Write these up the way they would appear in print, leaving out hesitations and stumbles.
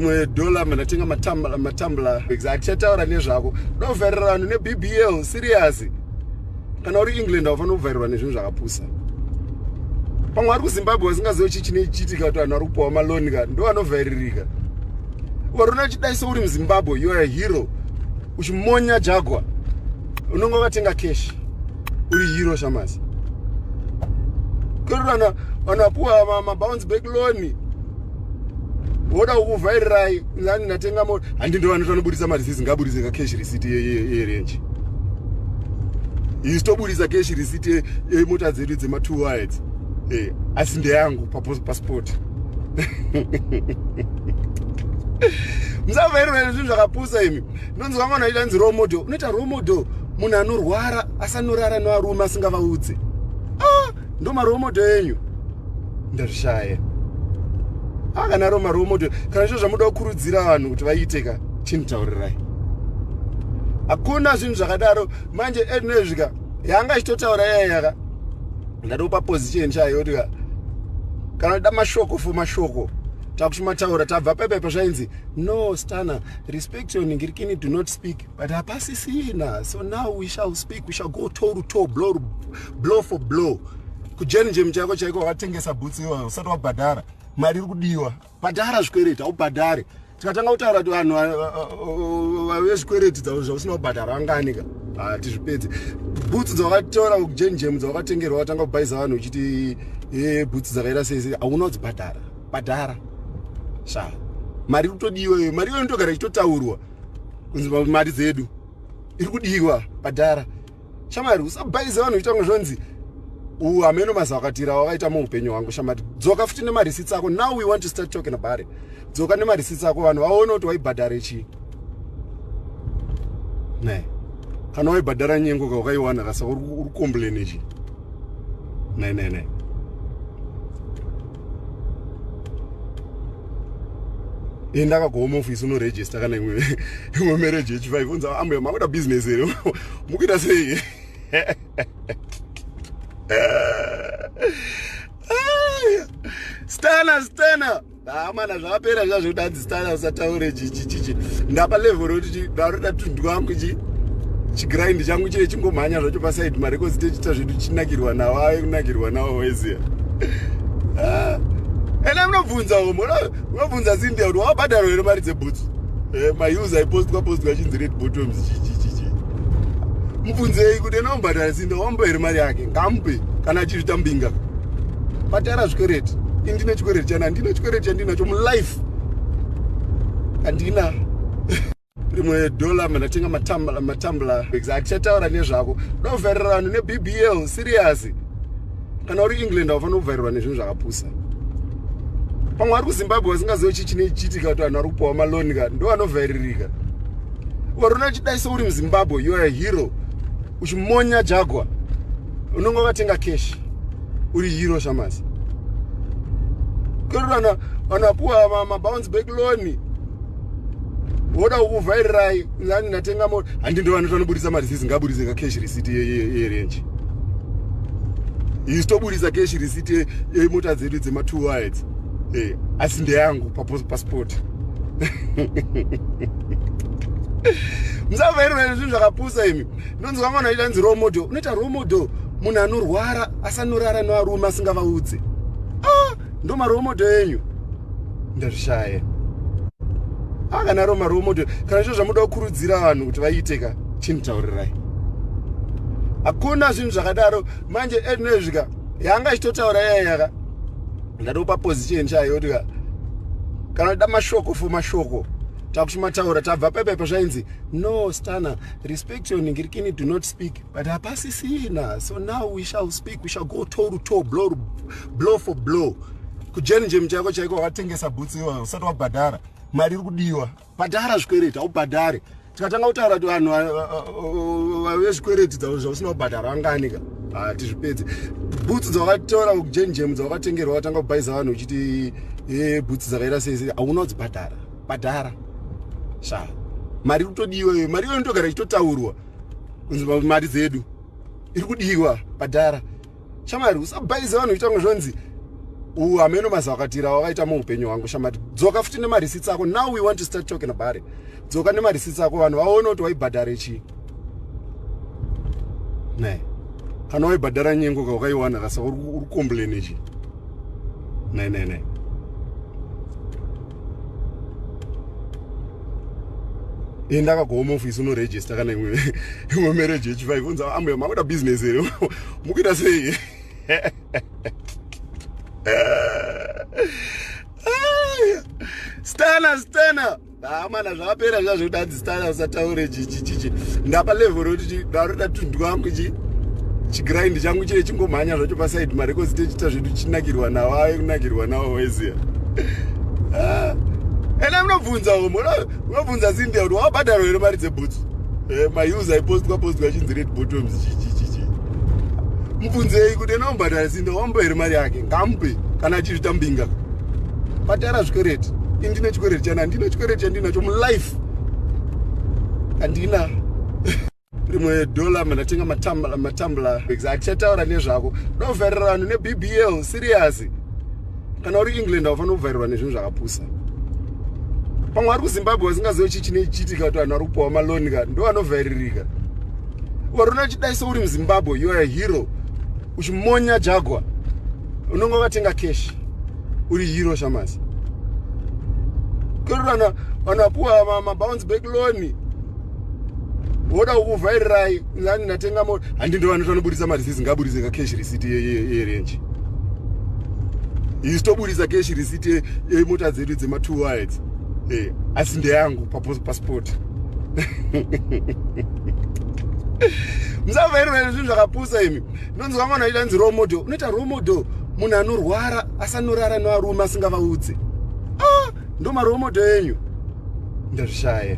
rimwe dola manatenga matambla exactataura nezvako unovharirwa vanhu neBBL serious kana uri England haufanira kuvharirwa nezvinhu zvakapusa pamwe vari kuZimbabwe vasingazivi chichiitika kuti vanhu vari kupawa maloni ka ndo vanovharirika waruna chidaiso uri muZimbabwe you are a hero uchimonya Jaguar unonge wakatenga cash uri hero shamasi kuri vanhu vapuwa mabounce back loan woda kuvhairirai nani natenga mota handi ndo vanhu vanobudisa mari dzisingabudise ka cash receipt yerenji isitobudisa cash receipt yemota dzedu dzema 2 wides asi ndeyangu passport musavhairwa nezvinhu zvakapusa imi nonzi vamwe vanhu vachidanzi role model unoita role model munhu anorwara asanorara nevarume asingavaudze ndo marole model enyu ndazvishaya kana ro marole model kana izvo zvamuda kukurudzira vanhu kuti vaite ka chinitaurirai hakuna zvinhu zvakadaro manje edinezvika yanga ichitotaura yayaka ndatopa position chayo kuti kana da mashoko for mashoko takushimataura tabva pepepo zvainzi no Stana respect your ningirikini do not speak but hapasisina so now we shall speak we shall go toe to toe blow for blow kujenjemu chako chaiko wakatengesa bhutsi iwayo usati wabhadhara mari iri kudiwa bhadhara zvikwereti haubhadhari tikatanga kutaura kuti vanhu vezvikwereti zvausina kubhadhara vanganika tizvipedze bhutsi dzawakatora kujenjemu dzawakatengerwa watanga kubhaisa vanhu uchiti bhutsi dzakaita sei hauna kudzibhadhara bhadhara mari iri kutodiwa iyo mari iyo inotogara ichitotaurwa kunzi mari dzedu iri kudiwa bhadhara shamari usabhaisa vanhu uchitanga zvonzi hameno mazavakatira wakaita muupenyu hwangu shamari dzoka futi nemarisitsi ako now we want to start talking about it dzoka nemarisitsi ako vanhu vaona kuti waibhadhara chii ne kana waibhadhara nyengo kawakaiwana kasaka uri kukomplain chii ne ndakagoma ofisi unoregister kana imwe marriage H5 unza ambe makuita business here mukuita sei Stana mana zvapera zvazvodanzi Stana usataure chichi ndapa level roti ndaroda tundu wangu chigrind changu chile chingomhanya zvacho paside marecords tichita zvedu chinakirwa nawo ayekunakirwa nawo weziya ena munobvunza munobvunza Cynthia kuti wabhadhara here mari dzebhutsu mauser aipostwa chinzi red bottoms chichi mubvunzei kuti ena wambhadhara Cynthia wamba here mari yake ngamupe kana achizvita mbinga bhadhara zvikwereti indine chikwereti chana handina chikwereti chandinacho mulife handina rimwe dola manatenga matambla exactataura nezvako unovharirwa vanhu neBBL serious kana uri England haufanira kuvharirwa nezvinhu zvakapusa pamwe vari kuZimbabwe vasingazivi chichiitika kuti vanhu vari kupawa maloni ka ndo vanovharirika waruna chidaiso uri muZimbabwe you are a hero uchimonya Jaguar unonge wakatenga cash uri hero shamasi kuri vanhu vapuwa mabounce back loan woda kuvhairirai nani natenga mota handi ndo vanhu vanobudisa mari dzisingabudise ka cash receipt yerenji isitobudisa cash receipt yemota dzedu dzema 2 wides asi ndeyangu passport musavhairwa nezvinhu zvakapusa imi nonzi vamwe vanhu vachidanzi role model unoita role model munhu anorwara asanorara nevarume asingavaudze ndo marole model enyu ndazvishaya kana ro marole model kana izvo zvamuda kukurudzira vanhu kuti vaite ka chinitaurirai hakuna zvinhu zvakadaro manje edinezvika yanga ichitotaura yayaka ndatopa position chayo kuti kana da mashoko for mashoko takushimataura tabva pepepo zvainzi no Stana respect your ningirikini do not speak but hapasisina so now we shall speak we shall go toe to toe blow for blow kujenjemu chako chaiko wakatengesa bhutsi iwayo usati wabhadhara mari iri kudiwa bhadhara zvikwereti haubhadhari tikatanga kutaura kuti vanhu vezvikwereti zvausina kubhadhara vanganika tizvipedze bhutsi dzawakatora kujenjemu dzawakatengerwa watanga kubhaisa vanhu uchiti bhutsi dzakaita sei hauna kudzibhadhara bhadhara mari kutodiwa iyo mari iyo inotogara ichitotaurwa kunzi mari dzedu iri kudiwa bhadhara shamari usabhaisa vanhu uchitanga zvonzi hameno mazavakatira wakaita muupenyu hwangu shamati. Dzoka futi nemarisits ako. Now we want to start talking about it. Dzoka nemarisits ako vanhu vaone kuti waibhadhare chii. Ne. Kana waibhadhara nyengo wakaiwana kasa uri complain chii. Ne. Ndakago home office unoregister kana imwe marriage H5 unza ambuya makuita business here mukuita sei. Stana mana zvakapera zvazvo kuti hanzi Stana usataure chichi ndapa level roti ndaroda tundu kwangu chigrind changu chile chingomhanya zvacho paside marecords tichita zvedu chinakirwa nawo ayo kunakirwa nawo weziya. Ena munobvunza munobvunza Cynthia kuti wabhadhara here mari dzebhutsu. Mauser aipostwa achinzi red bottoms chichi. Mubvunzei kuti ena wambhadhara Cynthia wambo here mari yake ngamupe kana achizvita mbinga. Patara zvikwereti. Indine chikwereti chana ndine chikwereti chandinacho mulife. Andina rimwe dollar manatenga matambla achataura nezvako. Unovharirwa vanhu neBBL serious. Kana uri England haufaniri kuvharirwa nezvinhu zvakapusa. Pamwe vari kuZimbabwe vasingazivi chichitika kuti vanhu vari kupiwa maloni ka ndo vanovharirika. Waruna chidaiso uri muZimbabwe you are a hero. Uchimonya Jaguar unonge wakatenga cash uri hero shamasi. Kuri vanhu vapuwa mabounce back loan woda kukuvhairirai ngani natenga mota handi ndo vanhu vanoburisa mari dzisingaburise ka cash receipt yerenji. Isitoburisa cash receipt yemota dzedu dzema 2 wides. Asi ndeyangu passport. Musavharirwa nezvinhu zvakapusa imi. Ndonzwa mwana itanzi role model. Unoita role model munhu anorwara asanorara nevarume asingavaudze. Ndo marole model enyu. Ndazvishaya.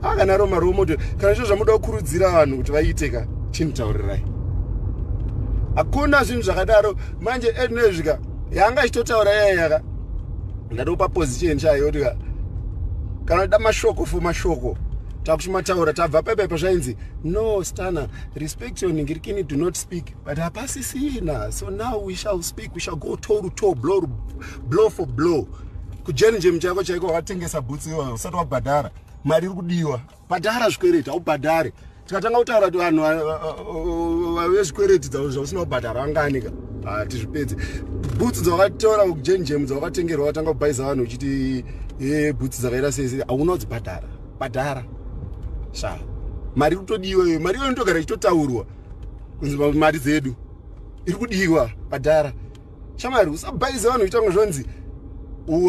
Kana role model kana izvo zvamuda kukurudzira vanhu kuti vaite ka chinitaurirai. Hakuna zvinhu zvakadaro manje edinezvika yanga ichitotaura yaka ndatopa position chayo kuti kana da mashoko for mashoko takushimataura tabva pepe zvainzi no Stana respect your ningirikini do not speak but hapasisina so now we shall speak we shall go toe to toe blow for blow kujenje mchako chaiko wakatengesa bhutsi usati wabhadhara mari iri kudiwa bhadhara zvikwereti haubhadhari tikatanga kutaura kuti vanhu vezvikwereti zvausina kubhadhara vanganika tizvipedze bhutsi dzawakatora kujenjemu dzawakatengerwa watanga kubhaisa vanhu uchiti bhutsi dzakaita sei hauna kudzibhadhara bhadhara sha mari kutodiwa iyo mari iyo inotogara ichitotaurwa kunzi mari dzedu iri kudiwa bhadhara shamari usabhaisa vanhu uchitanga zvonzi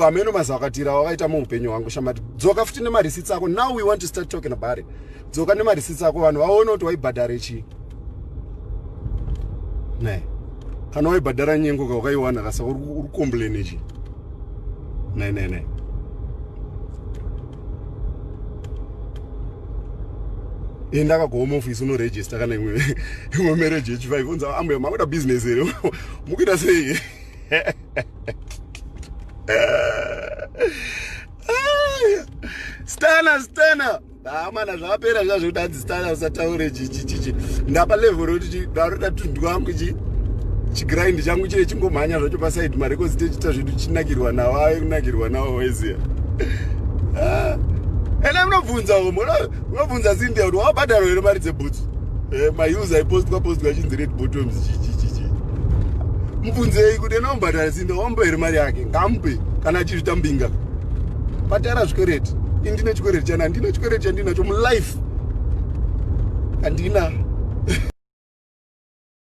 hameno mazavakatira wakaita muupenyu hwangu shamari. Dzoka futi nemarisits ako. Now we want to start talking about it. Dzoka nemarisits ako vanhu vaone kuti waibhadhare chii. Ne. Kana waibhadhara nyengo wakaiwana kasa uri complain chii. Ne. Ndakago home office unoregister kana imwe marriage H5 unza ambuya makuita business here mukuita sei. Stana mana zvakapera zvazvo kuti hanzi Stana usataure chichi ndapa level roti ndaroda tundu kwangu chigrind changu chile chingomhanya zvacho paside marecords tichita zvedu chinakirwa nawo ayo kunakirwa nawo weziya. Ena munobvunza munobvunza Cynthia kuti wabhadhara here mari dzebhutsu. Mauser aipostwa achinzi red bottoms chichi. Mubvunzei kuti ena wambhadhara Cynthia wambo here mari yake ngamupe kana achizvita mbinga. Patara zvikwereti. Indine chikwereti chana ndine chikwereti chandinacho mulife. Andina